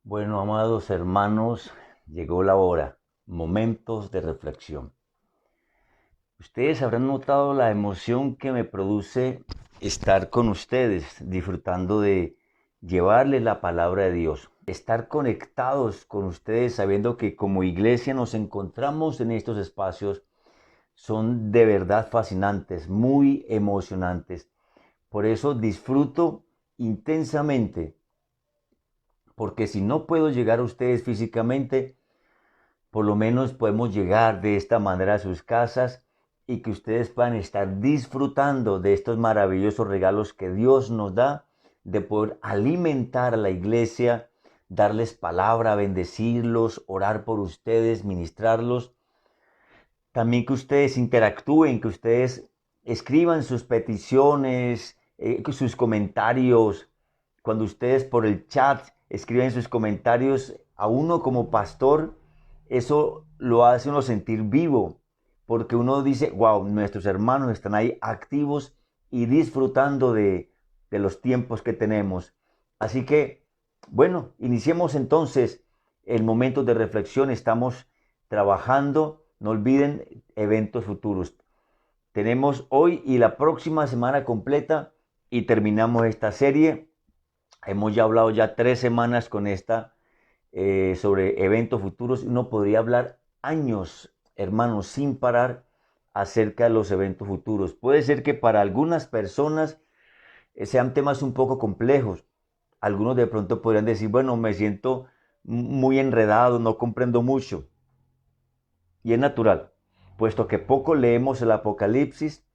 Bueno, amados hermanos, llegó la hora, momentos de reflexión. Ustedes habrán notado la emoción que me produce estar con ustedes, disfrutando de llevarles la palabra de Dios, estar conectados con ustedes sabiendo que como iglesia nos encontramos en estos espacios, son de verdad fascinantes, muy emocionantes. Por eso disfruto intensamente, porque si no puedo llegar a ustedes físicamente, por lo menos podemos llegar de esta manera a sus casas y que ustedes puedan estar disfrutando de estos maravillosos regalos que Dios nos da, de poder alimentar a la iglesia, darles palabra, bendecirlos, orar por ustedes, ministrarlos. También que ustedes interactúen, que ustedes escriban sus peticiones, sus comentarios. Cuando ustedes por el chat escriben sus comentarios a uno como pastor, eso lo hace uno sentir vivo, porque uno dice, wow, nuestros hermanos están ahí activos y disfrutando de los tiempos que tenemos. Así que, bueno, iniciemos entonces el momento de reflexión. Estamos trabajando, no olviden eventos futuros. Tenemos hoy y la próxima semana completa y terminamos esta serie. Hemos ya hablado ya 3 semanas con esta sobre eventos futuros. Uno podría hablar años, hermanos, sin parar acerca de los eventos futuros. Puede ser que para algunas personas sean temas un poco complejos. Algunos de pronto podrían decir, bueno, me siento muy enredado, no comprendo mucho. Y es natural, puesto que poco leemos el Apocalipsis,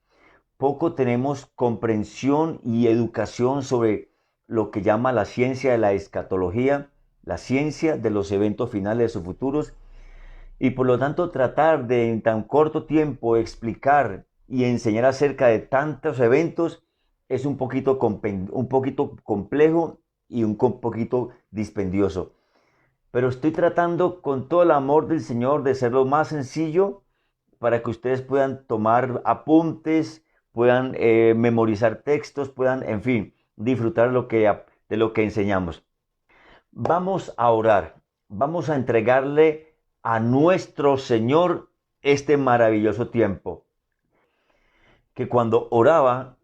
poco tenemos comprensión y educación sobre lo que llama la ciencia de la escatología, la ciencia de los eventos finales de sus futuros, y por lo tanto tratar de en tan corto tiempo explicar y enseñar acerca de tantos eventos es un poquito complejo y un poquito dispendioso. Pero estoy tratando con todo el amor del Señor de hacerlo más sencillo para que ustedes puedan tomar apuntes, puedan memorizar textos, puedan, en fin, disfrutar de lo que enseñamos. Vamos a orar, vamos a entregarle a nuestro Señor este maravilloso tiempo. Que cuando oraba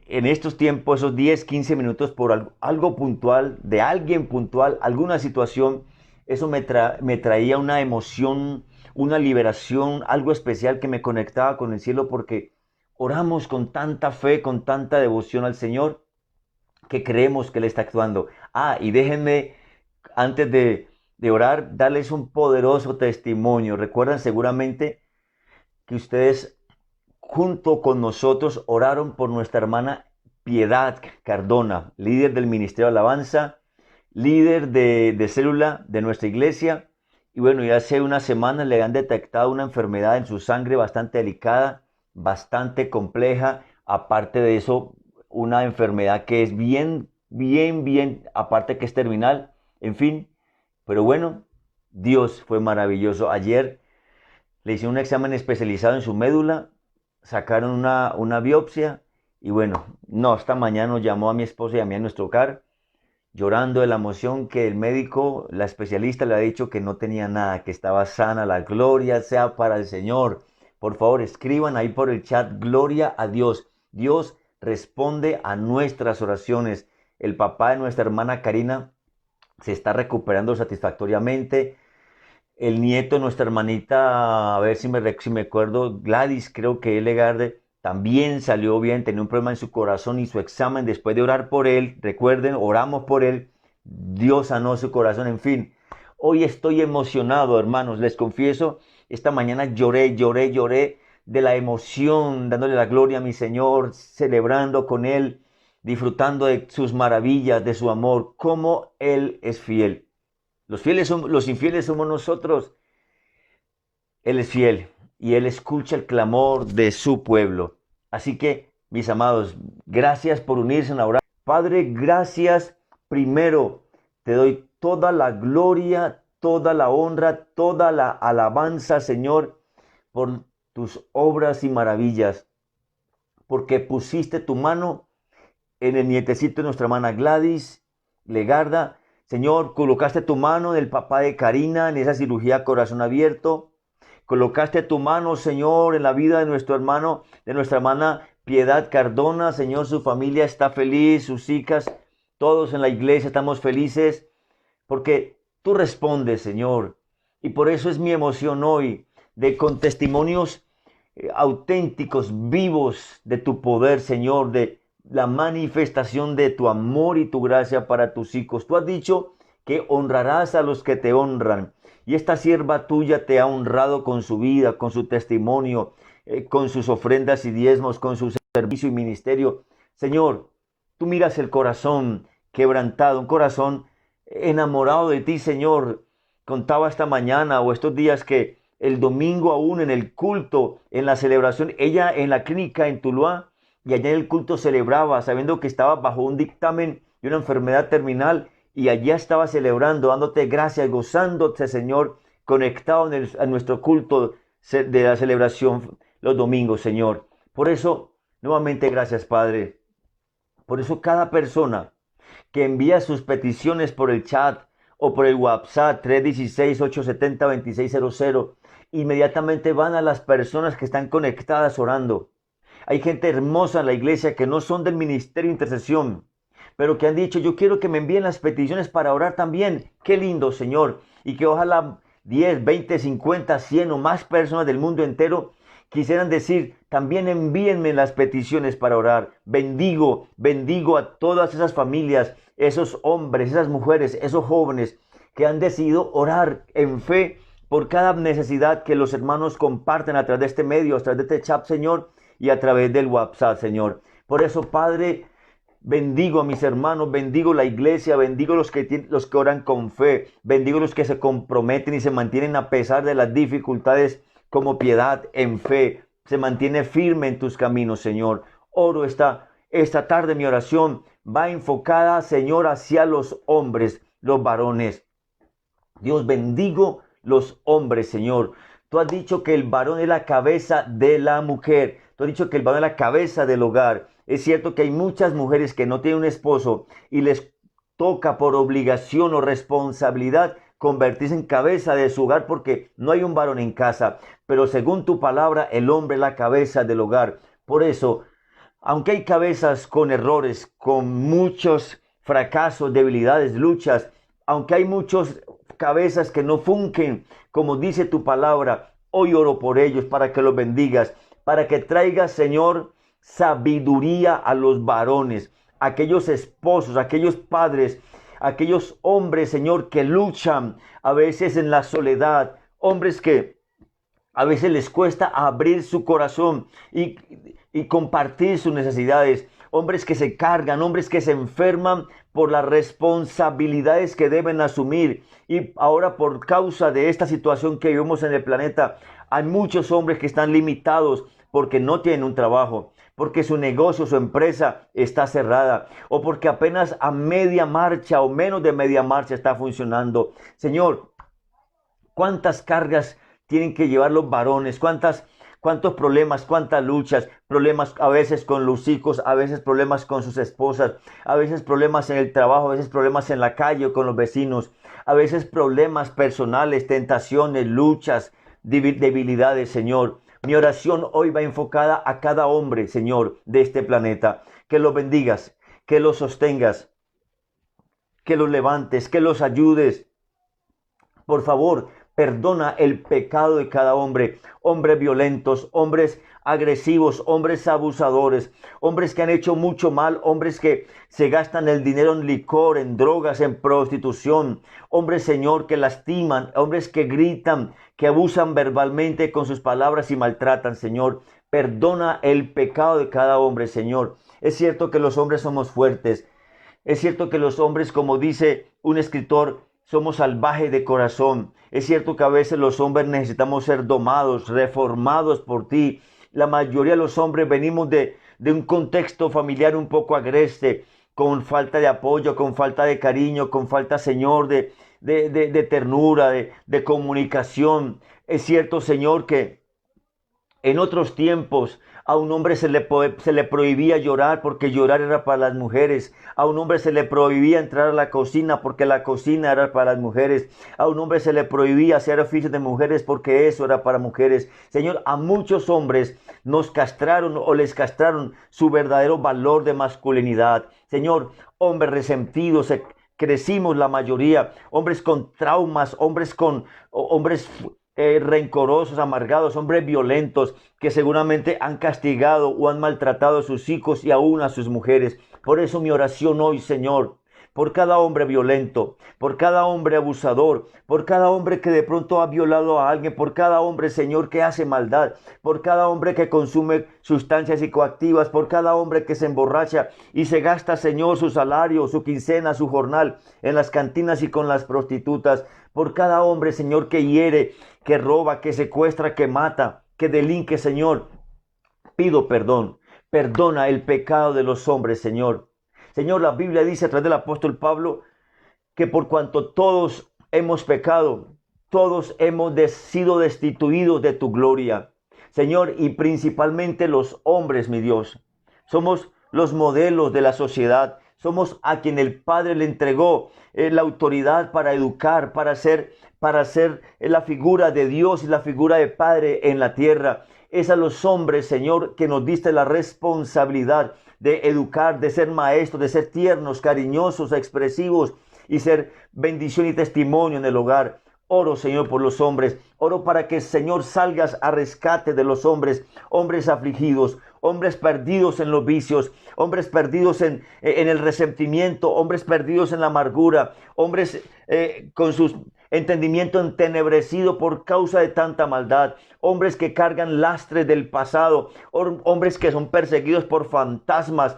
en estos tiempos, esos 10, 15 minutos por algo puntual, de alguien puntual, alguna situación, eso me traía una emoción, una liberación, algo especial que me conectaba con el cielo porque oramos con tanta fe, con tanta devoción al Señor, que creemos que Él está actuando. Y déjenme, antes de orar, darles un poderoso testimonio. Recuerdan seguramente que ustedes junto con nosotros oraron por nuestra hermana Piedad Cardona, líder del Ministerio de Alabanza, líder de célula de nuestra iglesia. Y bueno, ya hace unas semanas le han detectado una enfermedad en su sangre bastante delicada, bastante compleja. Aparte de eso, una enfermedad que es bien, aparte que es terminal. En fin, pero bueno, Dios fue maravilloso. Ayer le hicieron un examen especializado en su médula, sacaron una biopsia y bueno, no, esta mañana nos llamó a mi esposa y a mí a nuestro hogar, llorando de la emoción que el médico, la especialista le ha dicho que no tenía nada, que estaba sana. La gloria sea para el Señor. Por favor, escriban ahí por el chat, gloria a Dios. Dios responde a nuestras oraciones. El papá de nuestra hermana Karina se está recuperando satisfactoriamente. El nieto de nuestra hermanita, a ver si me acuerdo, Gladys, creo que Legarde, también salió bien, tenía un problema en su corazón y su examen, después de orar por él, recuerden, oramos por él, Dios sanó su corazón, en fin. Hoy estoy emocionado, hermanos, les confieso, esta mañana lloré de la emoción, dándole la gloria a mi Señor, celebrando con Él, disfrutando de sus maravillas, de su amor, cómo Él es fiel. Los infieles somos nosotros. Él es fiel y Él escucha el clamor de su pueblo. Así que, mis amados, gracias por unirse a orar. Padre, gracias. Primero, te doy toda la gloria, toda la honra, toda la alabanza, Señor, por tus obras y maravillas, porque pusiste tu mano en el nietecito de nuestra hermana Gladys Legarda, Señor, colocaste tu mano en el papá de Karina, en esa cirugía corazón abierto. Colocaste tu mano, Señor, en la vida de nuestro hermano, de nuestra hermana Piedad Cardona. Señor, su familia está feliz, sus hijas, todos en la iglesia estamos felices porque tú respondes, Señor. Y por eso es mi emoción hoy de con testimonios auténticos, vivos de tu poder, Señor, de la manifestación de tu amor y tu gracia para tus hijos. Tú has dicho que honrarás a los que te honran. Y esta sierva tuya te ha honrado con su vida, con su testimonio, con sus ofrendas y diezmos, con su servicio y ministerio. Señor, tú miras el corazón quebrantado, un corazón enamorado de ti, Señor. Contaba esta mañana o estos días que el domingo aún en el culto, en la celebración, ella en la clínica en Tuluá, y allá en el culto celebraba, sabiendo que estaba bajo un dictamen de una enfermedad terminal, y allá estaba celebrando, dándote gracias, gozándote, Señor, conectado a nuestro culto de la celebración los domingos, Señor. Por eso, nuevamente, gracias, Padre. Por eso cada persona que envía sus peticiones por el chat o por el WhatsApp 316-870-2600, inmediatamente van a las personas que están conectadas orando. Hay gente hermosa en la iglesia que no son del ministerio de intercesión, pero que han dicho, yo quiero que me envíen las peticiones para orar también. Qué lindo, Señor. Y que ojalá 10, 20, 50, 100 o más personas del mundo entero quisieran decir, también envíenme las peticiones para orar. Bendigo, bendigo a todas esas familias, esos hombres, esas mujeres, esos jóvenes que han decidido orar en fe por cada necesidad que los hermanos comparten a través de este medio, a través de este chat, Señor, y a través del WhatsApp, Señor. Por eso, Padre, bendigo a mis hermanos, bendigo la iglesia, bendigo los que oran con fe, bendigo los que se comprometen y se mantienen a pesar de las dificultades, como Piedad en fe, se mantiene firme en tus caminos, Señor. Oro esta tarde, mi oración va enfocada, Señor, hacia los hombres, los varones. Dios, bendigo los hombres, Señor. Tú has dicho que el varón es la cabeza de la mujer. Tú has dicho que el varón es la cabeza del hogar. Es cierto que hay muchas mujeres que no tienen un esposo y les toca por obligación o responsabilidad convertirse en cabeza de su hogar porque no hay un varón en casa. Pero según tu palabra, el hombre es la cabeza del hogar. Por eso, aunque hay cabezas con errores, con muchos fracasos, debilidades, luchas, aunque hay muchos cabezas que no funquen, como dice tu palabra, hoy oro por ellos para que los bendigas, para que traigas, Señor, sabiduría a los varones, aquellos esposos, aquellos padres, aquellos hombres, Señor, que luchan a veces en la soledad, hombres que a veces les cuesta abrir su corazón y compartir sus necesidades, hombres que se cargan, hombres que se enferman por las responsabilidades que deben asumir. Y ahora, por causa de esta situación que vivimos en el planeta, hay muchos hombres que están limitados porque no tienen un trabajo, porque su negocio, su empresa está cerrada, o porque apenas a media marcha o menos de media marcha está funcionando. Señor, ¿cuántas cargas tienen que llevar los varones? ¿Cuántos problemas, cuántas luchas? Problemas a veces con los hijos, a veces problemas con sus esposas, a veces problemas en el trabajo, a veces problemas en la calle o con los vecinos, a veces problemas personales, tentaciones, luchas, debilidades, Señor. Mi oración hoy va enfocada a cada hombre, Señor, de este planeta. Que los bendigas, que los sostengas, que los levantes, que los ayudes. Por favor, perdona el pecado de cada hombre. Hombres violentos, hombres agresivos, hombres abusadores, hombres que han hecho mucho mal, hombres que se gastan el dinero en licor, en drogas, en prostitución, hombres, Señor, que lastiman, hombres que gritan, que abusan verbalmente con sus palabras y maltratan, Señor. Perdona el pecado de cada hombre, Señor. Es cierto que los hombres somos fuertes. Es cierto que los hombres, como dice un escritor, somos salvajes de corazón. Es cierto que a veces los hombres necesitamos ser domados, reformados por ti. La mayoría de los hombres venimos de un contexto familiar un poco agreste, con falta de apoyo, con falta de cariño, con falta, Señor, de ternura, de comunicación. Es cierto, Señor, que En otros tiempos a un hombre se le prohibía llorar porque llorar era para las mujeres. A un hombre se le prohibía entrar a la cocina porque la cocina era para las mujeres. A un hombre se le prohibía hacer oficios de mujeres porque eso era para mujeres. Señor, a muchos hombres nos castraron o les castraron su verdadero valor de masculinidad. Señor, hombres resentidos, crecimos la mayoría, hombres con traumas, hombres rencorosos, amargados, hombres violentos que seguramente han castigado o han maltratado a sus hijos y aún a sus mujeres. Por eso mi oración hoy, Señor, por cada hombre violento, por cada hombre abusador, por cada hombre que de pronto ha violado a alguien, por cada hombre, Señor, que hace maldad, por cada hombre que consume sustancias psicoactivas, por cada hombre que se emborracha y se gasta, Señor, su salario, su quincena, su jornal en las cantinas y con las prostitutas, por cada hombre, Señor, que hiere, que roba, que secuestra, que mata, que delinque, Señor. Pido perdón. Perdona el pecado de los hombres, Señor. Señor, la Biblia dice a través del apóstol Pablo que por cuanto todos hemos pecado, todos hemos sido destituidos de tu gloria. Señor, y principalmente los hombres, mi Dios. Somos los modelos de la sociedad. Somos a quien el Padre le entregó la autoridad para educar, para ser la figura de Dios y la figura de Padre en la tierra. Es a los hombres, Señor, que nos diste la responsabilidad de educar, de ser maestros, de ser tiernos, cariñosos, expresivos y ser bendición y testimonio en el hogar. Oro, Señor, por los hombres. Oro para que, Señor, salgas a rescate de los hombres, hombres afligidos, hombres perdidos en los vicios, hombres perdidos en el resentimiento, hombres perdidos en la amargura, hombres con sus entendimiento entenebrecido por causa de tanta maldad, hombres que cargan lastres del pasado, hombres que son perseguidos por fantasmas,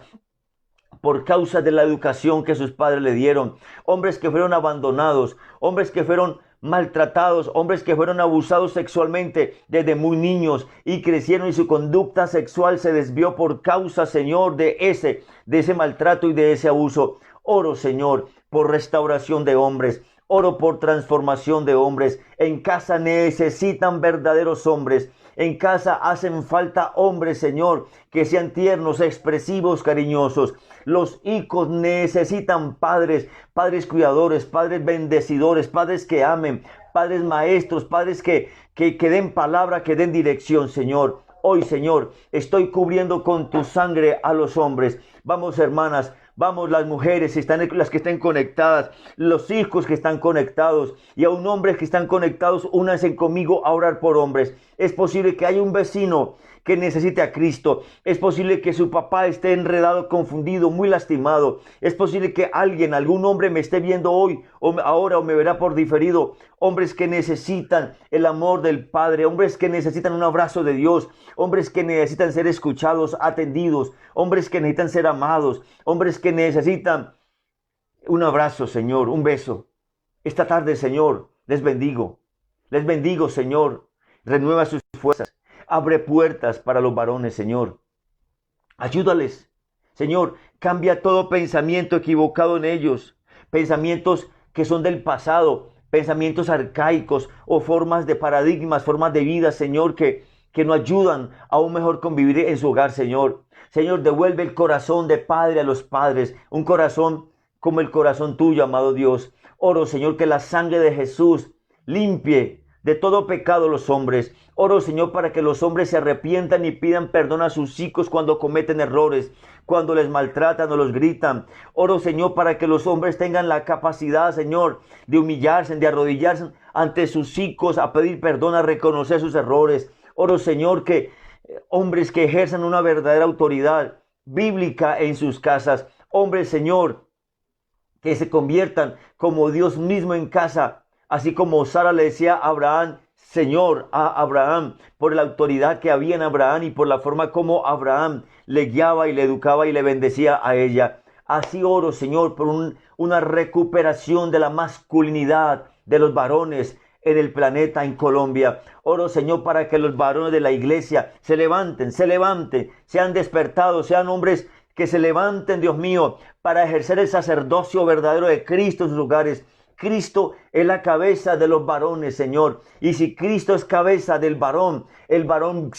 por causa de la educación que sus padres le dieron, hombres que fueron abandonados, hombres que fueron maltratados, hombres que fueron abusados sexualmente desde muy niños y crecieron y su conducta sexual se desvió por causa, Señor, de ese maltrato y de ese abuso. Oro, Señor, por restauración de hombres. Oro por transformación de hombres. En casa necesitan verdaderos hombres. En casa hacen falta hombres, Señor, que sean tiernos, expresivos, cariñosos. Los hijos necesitan padres, padres cuidadores, padres bendecidores, padres que amen, padres maestros, padres que den palabra, que den dirección, Señor. Hoy, Señor, estoy cubriendo con tu sangre a los hombres. Vamos, hermanas. Vamos, las mujeres, las que estén conectadas, los hijos que están conectados y aún hombres que están conectados, únanse conmigo a orar por hombres. Es posible que haya un vecino que necesite a Cristo. Es posible que su papá esté enredado, confundido, muy lastimado. Es posible que algún hombre me esté viendo hoy, ahora o me verá por diferido. Hombres que necesitan el amor del Padre, hombres que necesitan un abrazo de Dios, hombres que necesitan ser escuchados, atendidos, hombres que necesitan ser amados, hombres que necesitan un abrazo, Señor, un beso. Esta tarde, Señor, les bendigo, Señor. Renueva sus fuerzas. Abre puertas para los varones, Señor. Ayúdales, Señor. Cambia todo pensamiento equivocado en ellos. Pensamientos que son del pasado. Pensamientos arcaicos o formas de paradigmas, formas de vida, Señor, que no ayudan a un mejor convivir en su hogar, Señor. Señor, devuelve el corazón de padre a los padres. Un corazón como el corazón tuyo, amado Dios. Oro, Señor, que la sangre de Jesús limpie de todo pecado los hombres. Oro, Señor, para que los hombres se arrepientan y pidan perdón a sus hijos cuando cometen errores, cuando les maltratan o los gritan. Oro, Señor, para que los hombres tengan la capacidad, Señor, de humillarse, de arrodillarse ante sus hijos, a pedir perdón, a reconocer sus errores. Oro, Señor, que hombres que ejerzan una verdadera autoridad bíblica en sus casas. Hombres, Señor, que se conviertan como Dios mismo en casa. Así como Sara le decía a Abraham, Señor, a Abraham, por la autoridad que había en Abraham y por la forma como Abraham le guiaba y le educaba y le bendecía a ella. Así oro, Señor, por una recuperación de la masculinidad de los varones en el planeta, en Colombia. Oro, Señor, para que los varones de la iglesia se levanten, sean despertados, sean hombres que se levanten, Dios mío, para ejercer el sacerdocio verdadero de Cristo en sus hogares. Cristo es la cabeza de los varones, Señor. Y si Cristo es cabeza del varón, el varón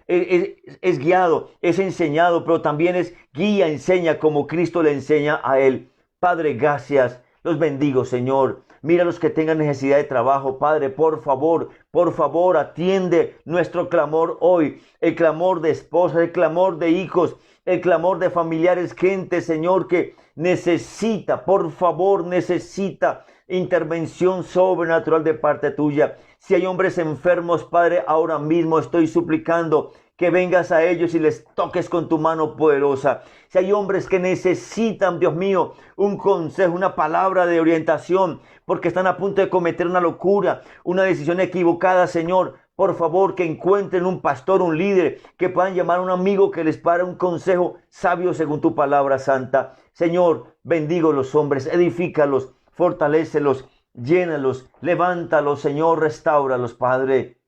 es guiado, es enseñado, pero también es guía, enseña como Cristo le enseña a él. Padre, gracias. Los bendigo, Señor. Mira a los que tengan necesidad de trabajo, Padre, por favor, atiende nuestro clamor hoy. El clamor de esposas, el clamor de hijos, el clamor de familiares, gente, Señor, que necesita, por favor, necesita intervención sobrenatural de parte tuya. Si hay hombres enfermos, Padre, ahora mismo estoy suplicando que vengas a ellos y les toques con tu mano poderosa. Si hay hombres que necesitan, Dios mío, un consejo, una palabra de orientación, porque están a punto de cometer una locura, una decisión equivocada, Señor, por favor, que encuentren un pastor, un líder, que puedan llamar a un amigo que les pare un consejo sabio según tu palabra santa. Señor, bendigo a los hombres, edifícalos, fortalécelos, llénalos, levántalos, Señor, restáuralos, Padre,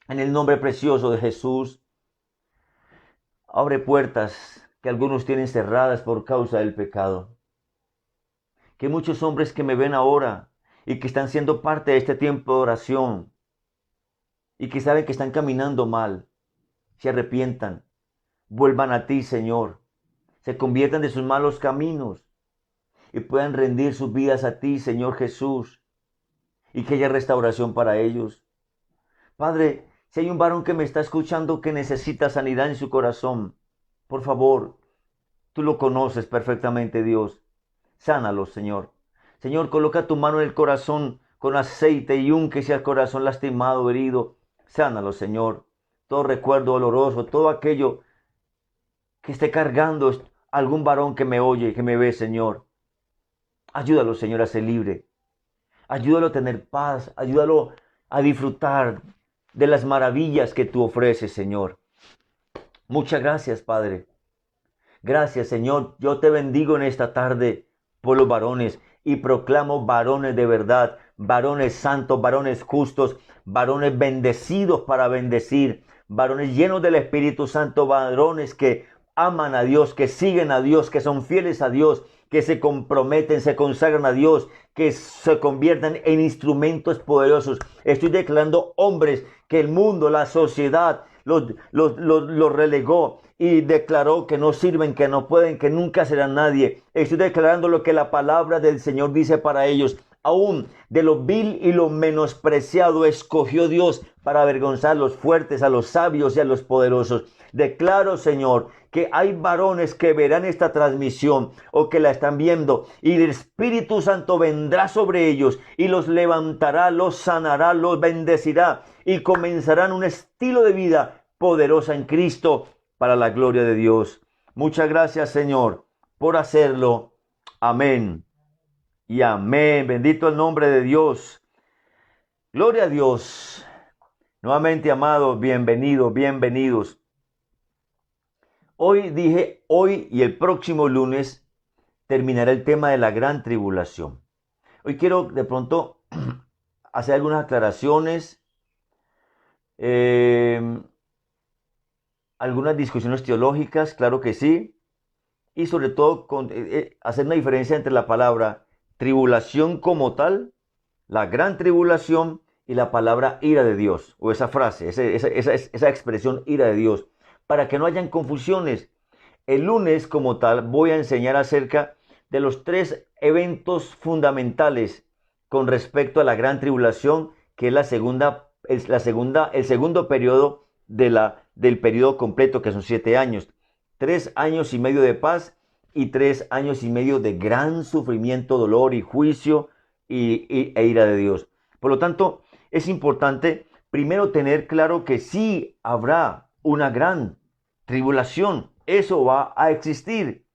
en el nombre precioso de Jesús. Abre puertas que algunos tienen cerradas por causa del pecado. Que muchos hombres que me ven ahora y que están siendo parte de este tiempo de oración y que saben que están caminando mal, se arrepientan, vuelvan a ti, Señor, se conviertan de sus malos caminos y puedan rendir sus vidas a ti, Señor Jesús, y que haya restauración para ellos. Padre, si hay un varón que me está escuchando que necesita sanidad en su corazón, por favor, tú lo conoces perfectamente, Dios. Sánalo, Señor. Señor, coloca tu mano en el corazón con aceite y unge ese corazón lastimado, herido. Sánalo, Señor. Todo recuerdo doloroso, todo aquello que esté cargando algún varón que me oye, que me ve, Señor. Ayúdalo, Señor, a ser libre. Ayúdalo a tener paz. Ayúdalo a disfrutar de las maravillas que tú ofreces, Señor. Muchas gracias, Padre. Gracias, Señor. Yo te bendigo en esta tarde por los varones y proclamo varones de verdad, varones santos, varones justos, varones bendecidos para bendecir, varones llenos del Espíritu Santo, varones que aman a Dios, que siguen a Dios, que son fieles a Dios, que se comprometen, se consagran a Dios, que se conviertan en instrumentos poderosos. Estoy declarando hombres que el mundo, la sociedad, los relegó y declaró que no sirven, que no pueden, que nunca serán nadie. Estoy declarando lo que la palabra del Señor dice para ellos. Aún de lo vil y lo menospreciado escogió Dios para avergonzar a los fuertes, a los sabios y a los poderosos. Declaro, Señor, que hay varones que verán esta transmisión o que la están viendo y el Espíritu Santo vendrá sobre ellos y los levantará, los sanará, los bendecirá y comenzarán un estilo de vida poderosa en Cristo para la gloria de Dios. Muchas gracias, Señor, por hacerlo. Amén y amén. Bendito el nombre de Dios. Gloria a Dios. Nuevamente, amados, bienvenidos, bienvenidos. Hoy dije, hoy y el próximo lunes terminará el tema de la gran tribulación. Hoy quiero de pronto hacer algunas aclaraciones, algunas discusiones teológicas, claro que sí, y sobre todo hacer una diferencia entre la palabra tribulación como tal, la gran tribulación, y la palabra ira de Dios, o esa frase, esa expresión ira de Dios, para que no hayan confusiones. El lunes como tal voy a enseñar acerca de los 3 eventos fundamentales con respecto a la gran tribulación, que es el segundo periodo del periodo completo, que son 7 años. 3 años y medio de paz y 3 años y medio de gran sufrimiento, dolor y juicio e ira de Dios. Por lo tanto, es importante primero tener claro que sí habrá una gran tribulación. Eso va a existir.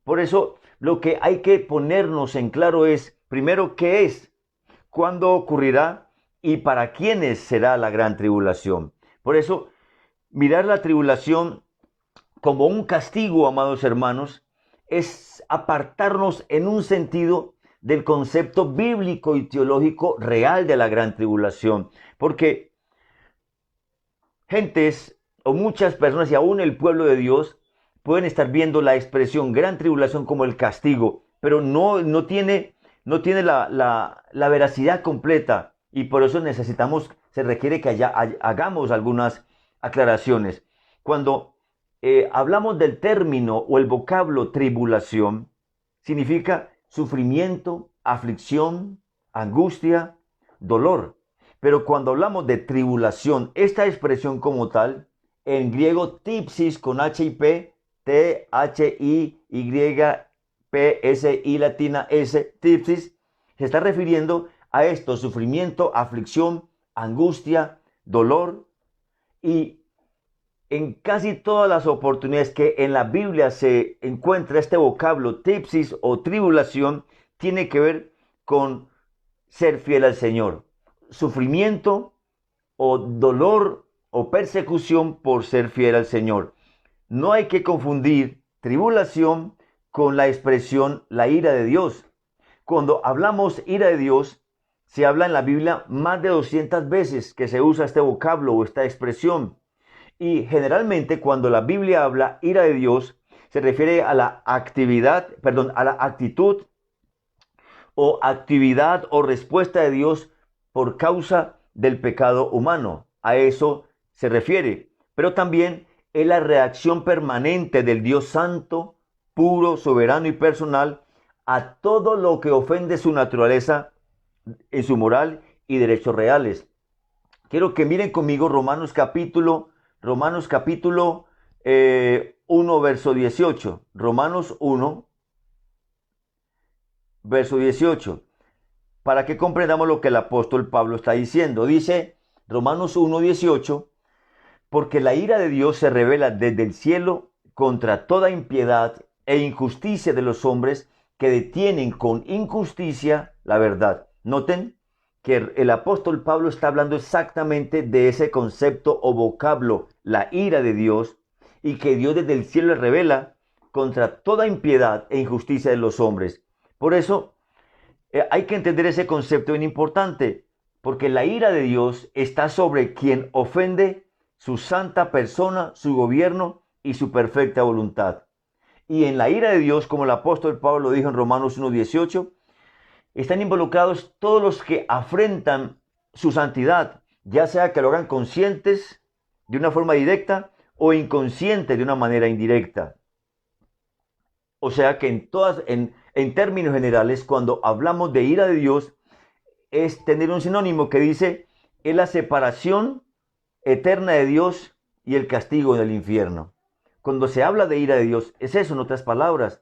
Por eso lo que hay que ponernos en claro es, primero, ¿qué es? ¿Cuándo ocurrirá? ¿Y para quiénes será la gran tribulación? Por eso, mirar la tribulación como un castigo, amados hermanos, es apartarnos en un sentido del concepto bíblico y teológico real de la gran tribulación. Porque gentes o muchas personas y aún el pueblo de Dios pueden estar viendo la expresión gran tribulación como el castigo, pero no tiene no tiene la veracidad completa y por eso se requiere que hagamos algunas aclaraciones. Cuando hablamos del término o el vocablo tribulación, significa sufrimiento, aflicción, angustia, dolor. Pero cuando hablamos de tribulación, esta expresión como tal, en griego tipsis con H y P, T, H, I, Y, P, S, I latina S, tipsis, se está refiriendo a esto, sufrimiento, aflicción, angustia, dolor. Y en casi todas las oportunidades que en la Biblia se encuentra este vocablo tipsis o tribulación, tiene que ver con ser fiel al Señor. Sufrimiento o dolor o persecución por ser fiel al Señor. No hay que confundir tribulación con la expresión la ira de Dios. Cuando hablamos ira de Dios, se habla en la Biblia más de 200 veces que se usa este vocablo o esta expresión. Y generalmente cuando la Biblia habla ira de Dios, se refiere a la a la actitud o respuesta de Dios por causa del pecado humano. A eso se refiere. Pero también es la reacción permanente del Dios santo, puro, soberano y personal a todo lo que ofende su naturaleza en su moral y derechos reales. Quiero que miren conmigo Romanos capítulo 1, verso 18. Romanos 1, verso 18. Para que comprendamos lo que el apóstol Pablo está diciendo. Dice Romanos 1, 18. Porque la ira de Dios se revela desde el cielo contra toda impiedad e injusticia de los hombres que detienen con injusticia la verdad. Noten que el apóstol Pablo está hablando exactamente de ese concepto o vocablo, la ira de Dios, y que Dios desde el cielo le revela contra toda impiedad e injusticia de los hombres. Por eso hay que entender ese concepto bien importante, porque la ira de Dios está sobre quien ofende su santa persona, su gobierno y su perfecta voluntad. Y en la ira de Dios, como el apóstol Pablo dijo en Romanos 1:18, están involucrados todos los que afrentan su santidad, ya sea que lo hagan conscientes de una forma directa o inconsciente de una manera indirecta. O sea que en términos generales, cuando hablamos de ira de Dios, es tener un sinónimo que dice, es la separación eterna de Dios y el castigo del infierno. Cuando se habla de ira de Dios, es eso en otras palabras.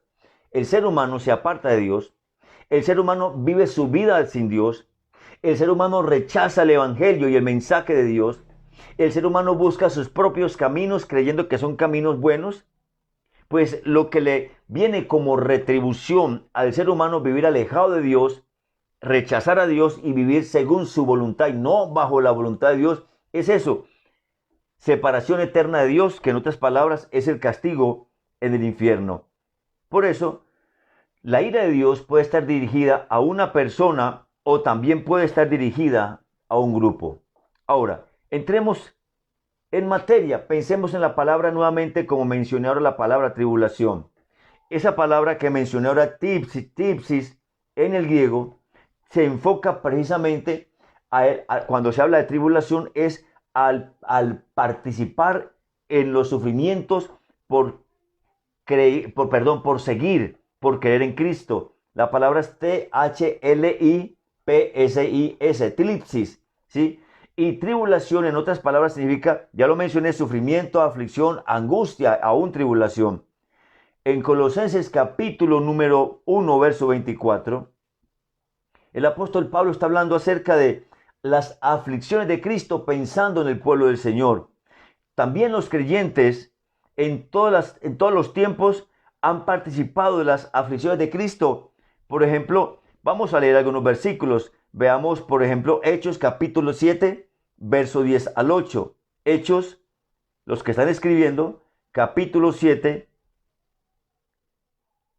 El ser humano se aparta de Dios, el ser humano vive su vida sin Dios, el ser humano rechaza el evangelio y el mensaje de Dios, el ser humano busca sus propios caminos creyendo que son caminos buenos, pues lo que le viene como retribución al ser humano vivir alejado de Dios, rechazar a Dios y vivir según su voluntad y no bajo la voluntad de Dios, es eso. Separación eterna de Dios, que en otras palabras es el castigo en el infierno. Por eso, la ira de Dios puede estar dirigida a una persona o también puede estar dirigida a un grupo. Ahora, entremos en materia. Pensemos en la palabra nuevamente como mencioné ahora la palabra tribulación. Esa palabra que mencioné ahora, tipsis, en el griego, se enfoca precisamente cuando se habla de tribulación es al participar en los sufrimientos por seguir, por creer en Cristo. La palabra es T-H-L-I-P-S-I-S, tlipsis, ¿sí? Y tribulación, en otras palabras, significa, ya lo mencioné, sufrimiento, aflicción, angustia, aún tribulación. En Colosenses capítulo número 1, verso 24, el apóstol Pablo está hablando acerca de las aflicciones de Cristo pensando en el pueblo del Señor. También los creyentes en todos los tiempos han participado de las aflicciones de Cristo. Por ejemplo, vamos a leer algunos versículos. Veamos, por ejemplo, Hechos capítulo 7, verso 10 al 8. Hechos, los que están escribiendo, capítulo 7,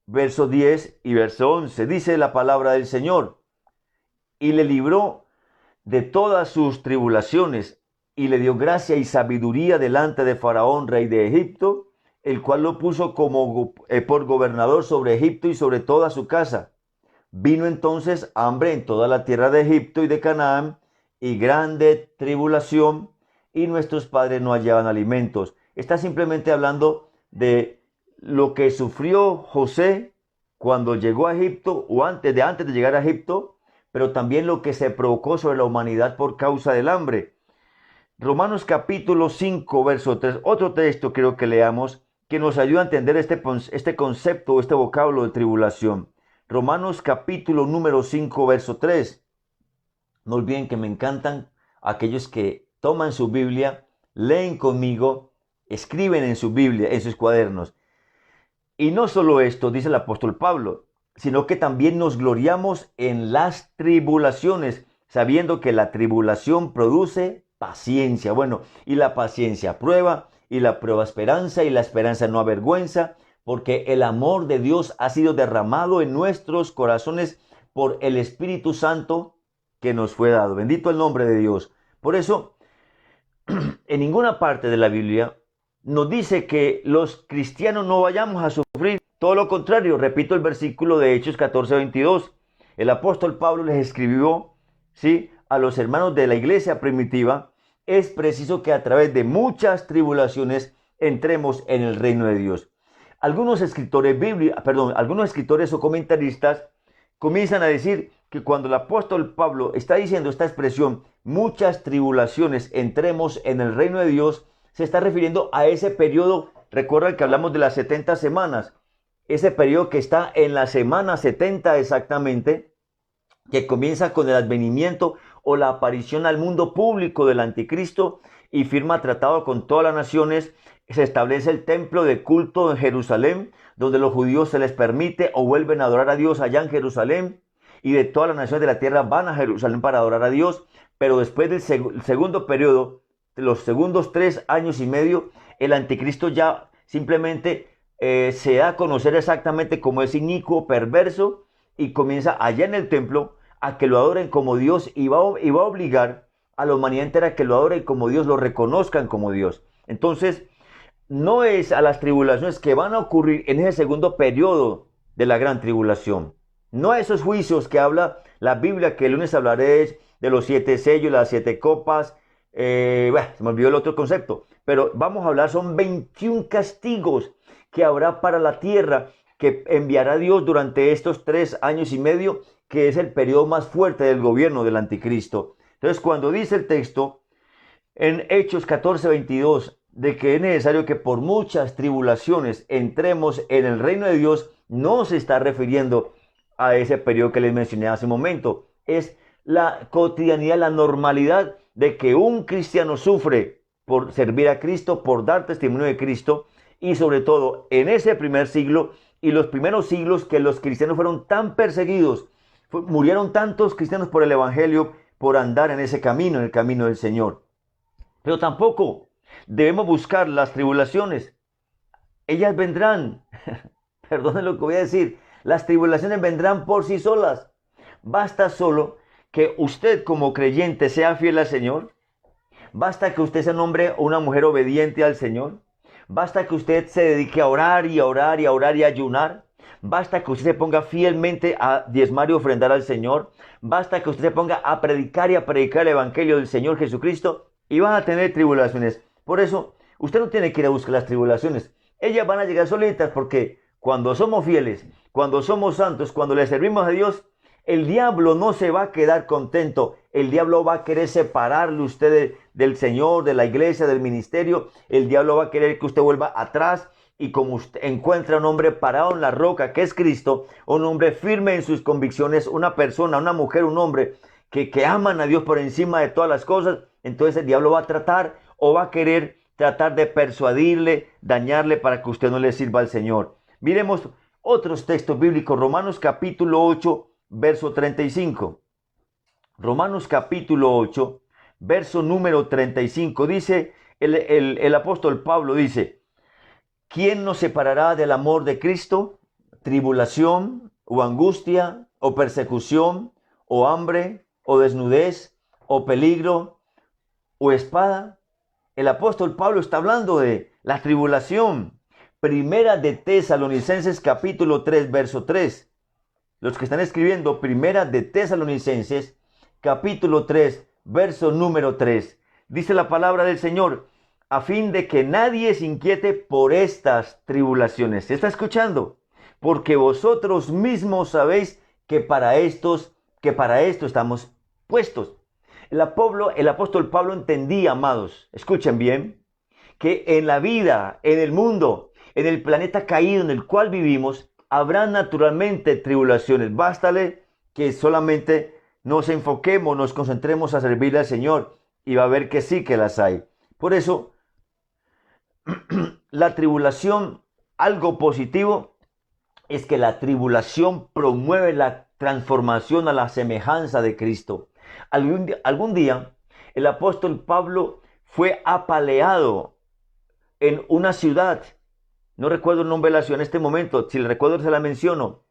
verso 10 y verso 11. Dice la palabra del Señor. Y le libró de todas sus tribulaciones y le dio gracia y sabiduría delante de Faraón, rey de Egipto, el cual lo puso por gobernador sobre Egipto y sobre toda su casa. Vino entonces hambre en toda la tierra de Egipto y de Canaán, y grande tribulación, y nuestros padres no hallaban alimentos. Está simplemente hablando de lo que sufrió José cuando llegó a Egipto, o antes de llegar a Egipto, pero también lo que se provocó sobre la humanidad por causa del hambre. Romanos capítulo 5, verso 3, otro texto creo que leamos, que nos ayuda a entender este concepto, este vocablo de tribulación. Romanos capítulo número 5, verso 3. No olviden que me encantan aquellos que toman su Biblia, leen conmigo, escriben en su Biblia, en sus cuadernos. Y no solo esto, dice el apóstol Pablo, sino que también nos gloriamos en las tribulaciones, sabiendo que la tribulación produce paciencia. Bueno, y la paciencia prueba, y la prueba esperanza, y la esperanza no avergüenza, porque el amor de Dios ha sido derramado en nuestros corazones por el Espíritu Santo que nos fue dado. Bendito el nombre de Dios. Por eso, en ninguna parte de la Biblia nos dice que los cristianos no vayamos a sufrir. Todo lo contrario, repito el versículo de Hechos 14:22. El apóstol Pablo les escribió, ¿sí?, a los hermanos de la iglesia primitiva: es preciso que a través de muchas tribulaciones entremos en el reino de Dios. Algunos escritores o comentaristas comienzan a decir que cuando el apóstol Pablo está diciendo esta expresión, muchas tribulaciones, entremos en el reino de Dios, se está refiriendo a ese periodo. Recuerden que hablamos de las 70 semanas, ese periodo que está en la semana 70 exactamente, que comienza con el advenimiento o la aparición al mundo público del anticristo y firma tratado con todas las naciones. Se establece el templo de culto en Jerusalén, donde los judíos se les permite o vuelven a adorar a Dios allá en Jerusalén, y de todas las naciones de la tierra van a Jerusalén para adorar a Dios. Pero después del segundo periodo, los segundos 3 años y medio, el anticristo ya simplemente se da a conocer exactamente como es inicuo, perverso, y comienza allá en el templo a que lo adoren como Dios, y va a obligar a la humanidad entera a que lo adoren como Dios, lo reconozcan como Dios. Entonces, no es a las tribulaciones que van a ocurrir en ese segundo periodo de la gran tribulación, no a esos juicios que habla la Biblia, que el lunes hablaré de los 7 sellos, las 7 copas. Se me olvidó el otro concepto, pero vamos a hablar, son 21 castigos que habrá para la tierra, que enviará Dios durante estos 3 años y medio, que es el periodo más fuerte del gobierno del anticristo. Entonces, cuando dice el texto en Hechos 14:22 de que es necesario que por muchas tribulaciones entremos en el reino de Dios, no se está refiriendo a ese periodo que les mencioné hace un momento. Es la cotidianidad, la normalidad de que un cristiano sufre por servir a Cristo, por dar testimonio de Cristo, y sobre todo en ese primer siglo y los primeros siglos que los cristianos fueron tan perseguidos, murieron tantos cristianos por el evangelio, por andar en ese camino, en el camino del Señor. Pero tampoco debemos buscar las tribulaciones. Ellas vendrán. Perdonen lo que voy a decir. Las tribulaciones vendrán por sí solas. Basta solo que usted como creyente sea fiel al Señor. Basta que usted sea un hombre o una mujer obediente al Señor. Basta que usted se dedique a orar y a orar y a orar y a ayunar. Basta que usted se ponga fielmente a diezmar y ofrendar al Señor. Basta que usted se ponga a predicar y a predicar el evangelio del Señor Jesucristo, y van a tener tribulaciones. Por eso, usted no tiene que ir a buscar las tribulaciones. Ellas van a llegar solitas, porque cuando somos fieles, cuando somos santos, cuando le servimos a Dios, el diablo no se va a quedar contento. El diablo va a querer separarle usted del Señor, de la iglesia, del ministerio. El diablo va a querer que usted vuelva atrás. Y como usted encuentra un hombre parado en la roca, que es Cristo, un hombre firme en sus convicciones, una persona, una mujer, un hombre que aman a Dios por encima de todas las cosas, entonces el diablo va a tratar o va a querer tratar de persuadirle, dañarle para que usted no le sirva al Señor. Miremos otros textos bíblicos. Romanos capítulo 8, verso 35. Romanos capítulo 8, verso número 35. Dice el apóstol Pablo, dice: ¿quién nos separará del amor de Cristo? ¿Tribulación o angustia o persecución o hambre o desnudez o peligro o espada? El apóstol Pablo está hablando de la tribulación. Primera de Tesalonicenses capítulo 3, verso 3. los que están escribiendo Primera de Tesalonicenses, capítulo 3, verso número 3. Dice la palabra del Señor, a fin de que nadie se inquiete por estas tribulaciones. ¿Se está escuchando? Porque vosotros mismos sabéis que para esto estamos puestos. El apóstol Pablo entendía, amados, escuchen bien, que en la vida, en el mundo, en el planeta caído en el cual vivimos, habrá naturalmente tribulaciones. Bástale que solamente nos enfoquemos, nos concentremos a servirle al Señor y va a ver que sí que las hay. Por eso, la tribulación, algo positivo, es que la tribulación promueve la transformación a la semejanza de Cristo. Algún día, el apóstol Pablo fue apaleado en una ciudad. No recuerdo el nombre de la ciudad en este momento. Si le recuerdo, se la menciono.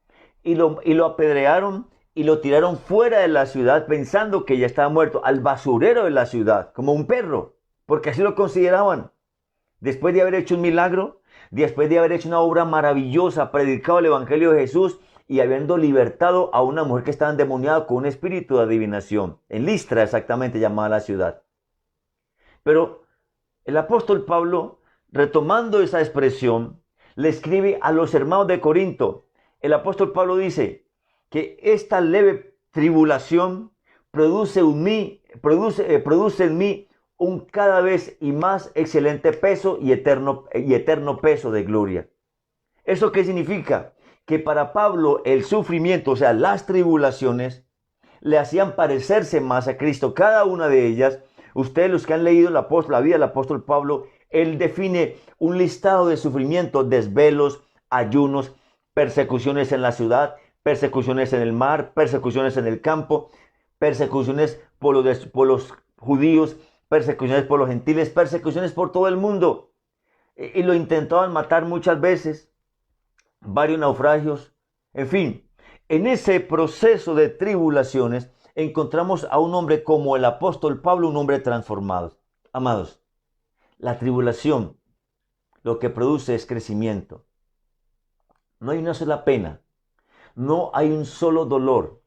Y lo apedrearon y lo tiraron fuera de la ciudad pensando que ya estaba muerto, al basurero de la ciudad, como un perro, porque así lo consideraban. Después de haber hecho un milagro, después de haber hecho una obra maravillosa, predicado el Evangelio de Jesús y habiendo libertado a una mujer que estaba endemoniada con un espíritu de adivinación. En Listra, exactamente llamada la ciudad. Pero el apóstol Pablo, retomando esa expresión, le escribe a los hermanos de Corinto. El apóstol Pablo dice que esta leve tribulación produce en mí un cada vez y más excelente peso y eterno peso de gloria. ¿Eso qué significa? Que para Pablo el sufrimiento, o sea, las tribulaciones, le hacían parecerse más a Cristo. Cada una de ellas, ustedes los que han leído la vida del apóstol Pablo, él define un listado de sufrimientos, desvelos, ayunos, persecuciones en la ciudad, persecuciones en el mar, persecuciones en el campo, persecuciones por los judíos, persecuciones por los gentiles, persecuciones por todo el mundo. Y lo intentaban matar muchas veces, varios naufragios, en fin. En ese proceso de tribulaciones encontramos a un hombre como el apóstol Pablo, un hombre transformado. Amados, la tribulación lo que produce es crecimiento. No hay una sola pena, no hay un solo dolor,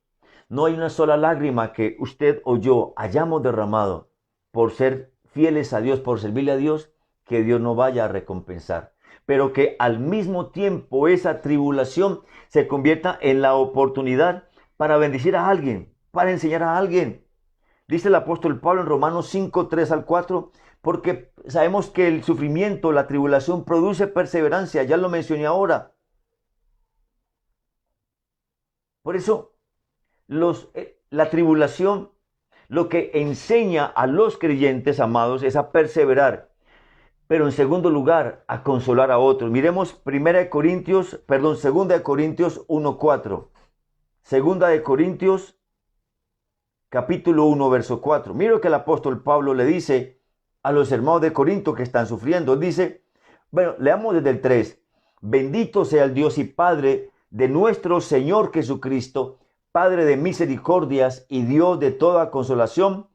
no hay una sola lágrima que usted o yo hayamos derramado por ser fieles a Dios, por servirle a Dios, que Dios no vaya a recompensar. Pero que al mismo tiempo esa tribulación se convierta en la oportunidad para bendecir a alguien, para enseñar a alguien. Dice el apóstol Pablo en Romanos 5, 3 al 4, porque sabemos que el sufrimiento, la tribulación produce perseverancia, ya lo mencioné ahora. Por eso, la tribulación lo que enseña a los creyentes, amados, es a perseverar. Pero en segundo lugar, a consolar a otros. Miremos 2 Corintios 1:4. 2 Corintios capítulo 1, verso 4. Mira lo que el apóstol Pablo le dice a los hermanos de Corinto que están sufriendo. Dice, bueno, leamos desde el 3. Bendito sea el Dios y Padre de nuestro Señor Jesucristo, Padre de misericordias y Dios de toda consolación,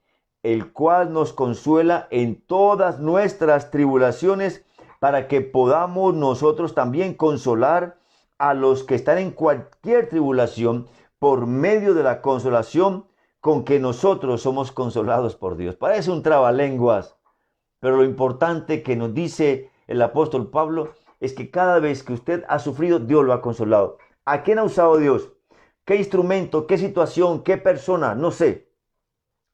el cual nos consuela en todas nuestras tribulaciones, para que podamos nosotros también consolar a los que están en cualquier tribulación por medio de la consolación con que nosotros somos consolados por Dios. Parece un trabalenguas, pero lo importante que nos dice el apóstol Pablo es que cada vez que usted ha sufrido, Dios lo ha consolado. ¿A quién ha usado Dios? ¿Qué instrumento, qué situación, qué persona? No sé.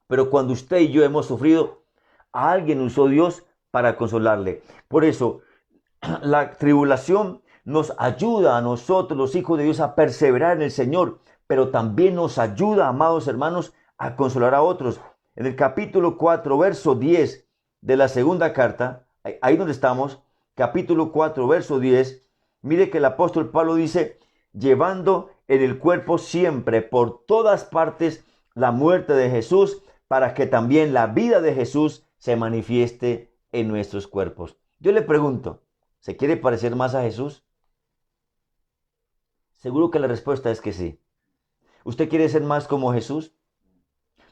Pero cuando usted y yo hemos sufrido, a alguien usó Dios para consolarle. Por eso, la tribulación nos ayuda a nosotros, los hijos de Dios, a perseverar en el Señor, pero también nos ayuda, amados hermanos, a consolar a otros. En el capítulo 4, verso 10 de la segunda carta, ahí donde estamos, capítulo 4, verso 10, mire que el apóstol Pablo dice, llevando en el cuerpo siempre, por todas partes, la muerte de Jesús, para que también la vida de Jesús se manifieste en nuestros cuerpos. Yo le pregunto, ¿se quiere parecer más a Jesús? Seguro que la respuesta es que sí. ¿Usted quiere ser más como Jesús?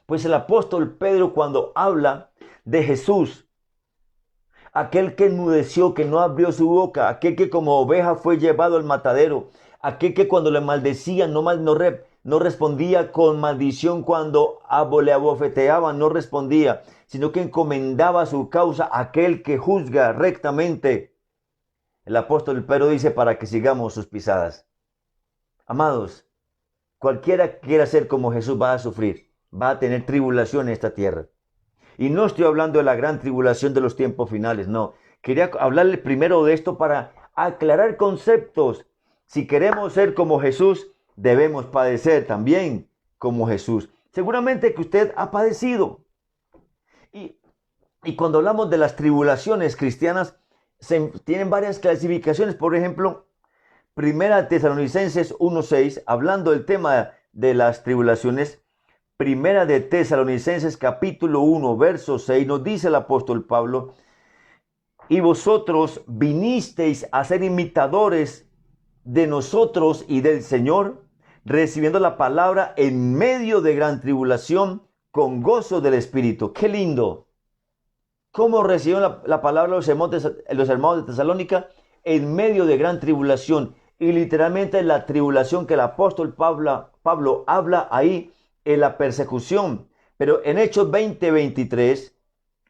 Pues el apóstol Pedro, cuando habla de Jesús, aquel que enmudeció, que no abrió su boca, aquel que como oveja fue llevado al matadero, aquel que cuando le maldecían no respondía con maldición, cuando le abofeteaban no respondía, sino que encomendaba su causa a aquel que juzga rectamente. El apóstol Pedro dice para que sigamos sus pisadas. Amados, cualquiera que quiera ser como Jesús va a sufrir, va a tener tribulación en esta tierra. Y no estoy hablando de la gran tribulación de los tiempos finales, no. Quería hablarle primero de esto para aclarar conceptos. Si queremos ser como Jesús, debemos padecer también como Jesús. Seguramente que usted ha padecido. Y cuando hablamos de las tribulaciones cristianas, tienen varias clasificaciones. Por ejemplo, Primera Tesalonicenses 1:6, hablando del tema de las tribulaciones, Primera de Tesalonicenses capítulo 1, verso 6, nos dice el apóstol Pablo: y vosotros vinisteis a ser imitadores de nosotros y del Señor, recibiendo la palabra en medio de gran tribulación, con gozo del Espíritu. ¡Qué lindo! ¿Cómo recibieron la palabra los hermanos de Tesalónica? En medio de gran tribulación. Y literalmente la tribulación que el apóstol Pablo habla ahí en la persecución. Pero en Hechos 20:23,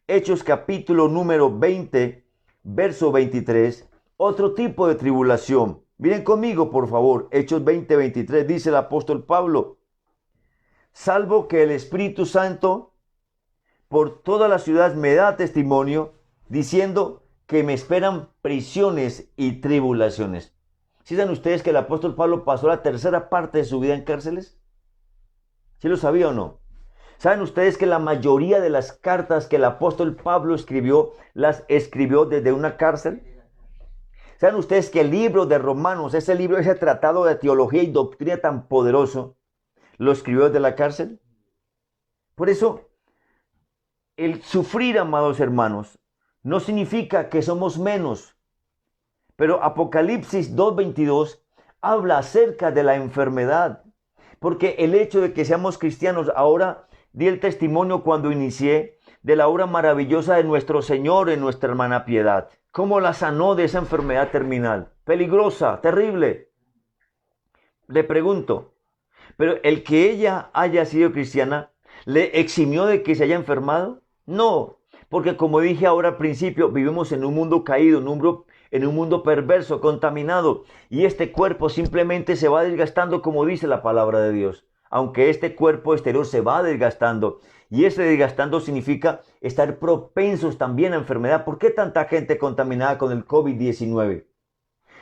Hechos capítulo número 20, verso 23, otro tipo de tribulación. Miren conmigo, por favor. Hechos 20:23 dice el apóstol Pablo: salvo que el Espíritu Santo por toda la ciudad me da testimonio, diciendo que me esperan prisiones y tribulaciones. ¿Sí saben ustedes que el apóstol Pablo pasó la tercera parte de su vida en cárceles? ¿Sí lo sabía o no? ¿Saben ustedes que la mayoría de las cartas que el apóstol Pablo escribió, las escribió desde una cárcel? ¿Saben ustedes que el libro de Romanos, ese tratado de teología y doctrina tan poderoso, lo escribió desde la cárcel? Por eso, el sufrir, amados hermanos, no significa que somos menos. Pero Apocalipsis 2:22 habla acerca de la enfermedad. Porque el hecho de que seamos cristianos, ahora di el testimonio cuando inicié de la obra maravillosa de nuestro Señor en nuestra hermana Piedad. Cómo la sanó de esa enfermedad terminal, peligrosa, terrible. Le pregunto, ¿pero el que ella haya sido cristiana le eximió de que se haya enfermado? No, porque como dije ahora al principio, vivimos en un mundo caído, en un mundo perverso, contaminado, y este cuerpo simplemente se va desgastando como dice la palabra de Dios. Aunque este cuerpo exterior se va desgastando, y ese desgastando significa estar propensos también a enfermedad. ¿Por qué tanta gente contaminada con el COVID-19?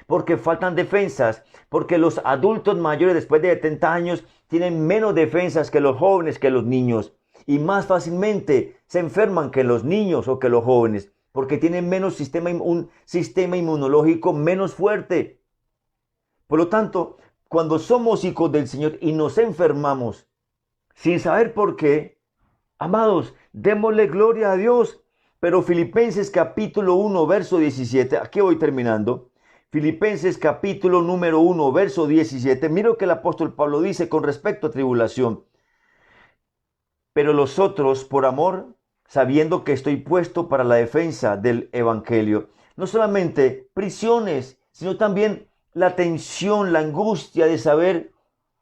Porque faltan defensas, porque los adultos mayores después de 70 años tienen menos defensas que los jóvenes, que los niños, y más fácilmente se enferman que los niños o que los jóvenes, porque tienen menos un sistema inmunológico menos fuerte. Por lo tanto, cuando somos hijos del Señor y nos enfermamos sin saber por qué, amados, démosle gloria a Dios. Pero Filipenses capítulo 1, verso 17, aquí voy terminando. Filipenses capítulo número 1, verso 17, mira lo que el apóstol Pablo dice con respecto a tribulación. Pero los otros, por amor, sabiendo que estoy puesto para la defensa del evangelio, no solamente prisiones, sino también la tensión, la angustia de saber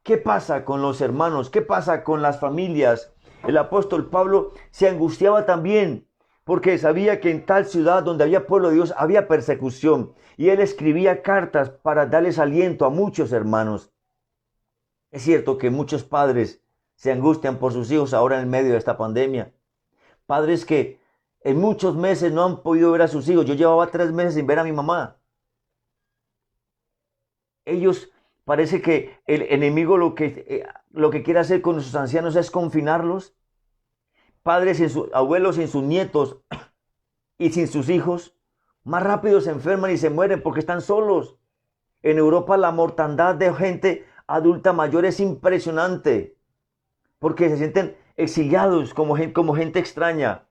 qué pasa con los hermanos, qué pasa con las familias. El apóstol Pablo se angustiaba también porque sabía que en tal ciudad donde había pueblo de Dios había persecución, y él escribía cartas para darles aliento a muchos hermanos. Es cierto que muchos padres se angustian por sus hijos ahora en medio de esta pandemia. Padres que en muchos meses no han podido ver a sus hijos. Yo llevaba 3 meses sin ver a mi mamá. Ellos, parece que el enemigo lo que quiere hacer con sus ancianos es confinarlos. Padres sin sus abuelos, sin sus nietos y sin sus hijos, más rápido se enferman y se mueren porque están solos. En Europa la mortandad de gente adulta mayor es impresionante, porque se sienten exiliados como gente extraña.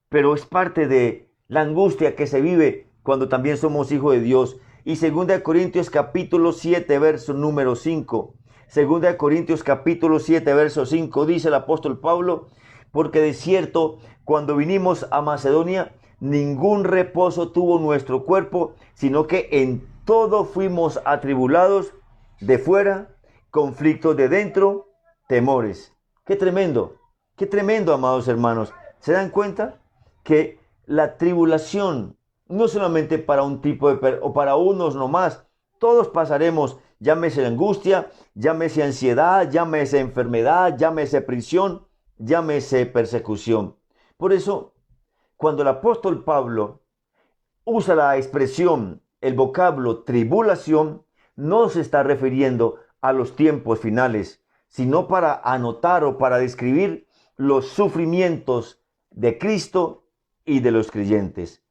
Pero es parte de la angustia que se vive cuando también somos hijos de Dios. Y 2 Corintios capítulo 7, verso número 5. 2 Corintios capítulo 7, verso 5, dice el apóstol Pablo: porque de cierto, cuando vinimos a Macedonia, ningún reposo tuvo nuestro cuerpo, sino que en todos fuimos atribulados de fuera, conflictos de dentro, temores. Qué tremendo, amados hermanos. ¿Se dan cuenta que la tribulación no solamente para un tipo o para unos nomás? Todos pasaremos, llámese angustia, llámese ansiedad, llámese enfermedad, llámese prisión, llámese persecución. Por eso, cuando el apóstol Pablo usa la expresión, el vocablo tribulación, no se está refiriendo a los tiempos finales, sino para anotar o para describir los sufrimientos de Cristo y de los creyentes.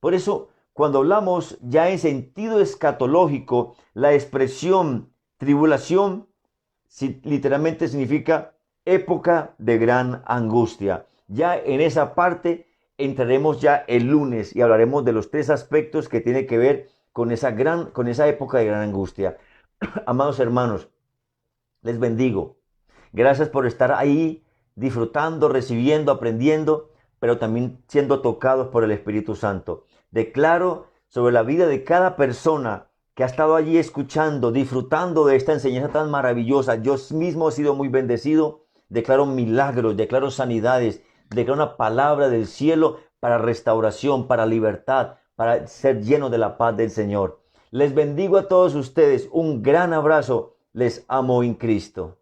Por eso, cuando hablamos ya en sentido escatológico, la expresión tribulación literalmente significa época de gran angustia. Ya en esa parte entraremos ya el lunes y hablaremos de los 3 aspectos que tiene que ver con esa época de gran angustia. Amados hermanos, les bendigo. Gracias por estar ahí disfrutando, recibiendo, aprendiendo, pero también siendo tocados por el Espíritu Santo. Declaro sobre la vida de cada persona que ha estado allí escuchando, disfrutando de esta enseñanza tan maravillosa. Yo mismo he sido muy bendecido. Declaro milagros, declaro sanidades, declaro una palabra del cielo para restauración, para libertad, para ser lleno de la paz del Señor. Les bendigo a todos ustedes. Un gran abrazo. Les amo en Cristo.